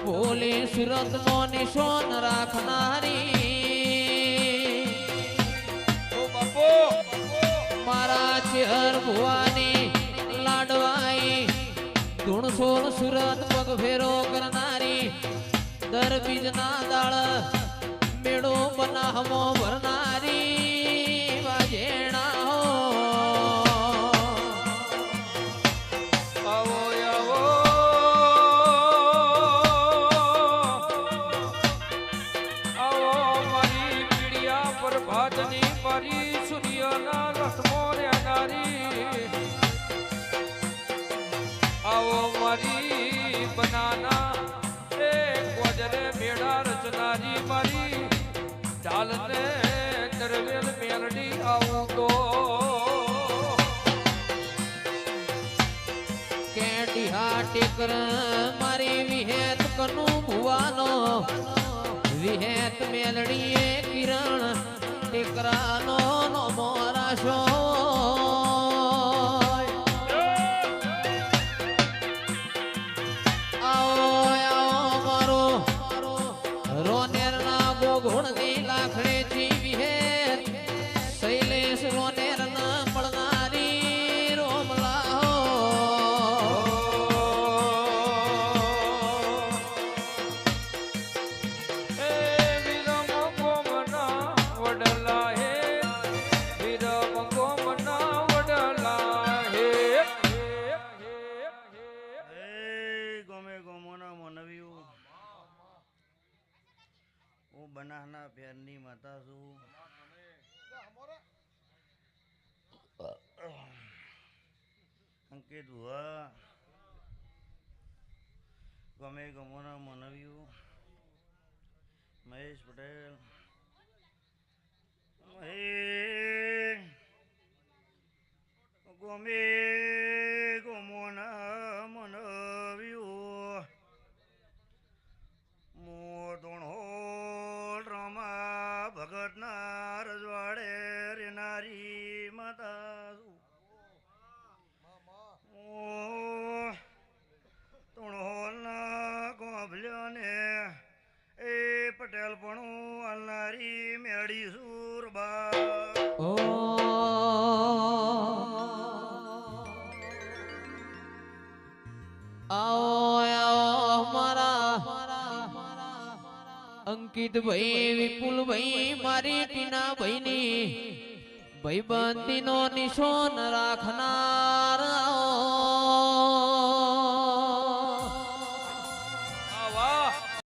ભોલી સુરત નો નિશોન રાખનારી મારા ચેહર ભુવાની લાડવાઈ ધૂણસોલ સુરત પગ ફેરો કરનારી દર બીજના દાળ મેળો બનાહમો ભરનારી વાજેણા હો આવો આવો આવો મારી પીડિયા પર ભાતની મારી સૂર્યના લસમો રહેનારી આવો મારી બનાના એ ગોજરે મેળા રચનારી મારી ઢાલને દરવેલ મેલડી આવું તો કેટિહા ટેકર મારી વિહેત કનું ભુવાનો વિહેત મેલડીએ કિરણ ટેકરાનો નો મોરાશો આવો આવો મારો રોનેરના ગોઘોણની લાખડેથી વિહેત શૈલેષ રોનેરના મળનારી રોમલા એ વિરમ ગોમના વડલા હે વિરમ ગોમના વડલા હે ગમે ગમોના મનવ્યું હું બનાસના ફેરની માતા છું અંકિત ભુવા ગમે ગમોના મનવ્યું મહેશ પટેલ ગમે ગમોના મનવ્યું મોધણો રમા ભગતના રજવાડે રેનારી માતા તણહોલના ગોભલ્યોને એ પટેલ પણ હાલનારી મેળી સુરબા આવો મારા અંકિત ભાઈ વિપુલ ભાઈ મારી ટીના ભાઈની ભાઈબંધીનો નિશોન રાખનાર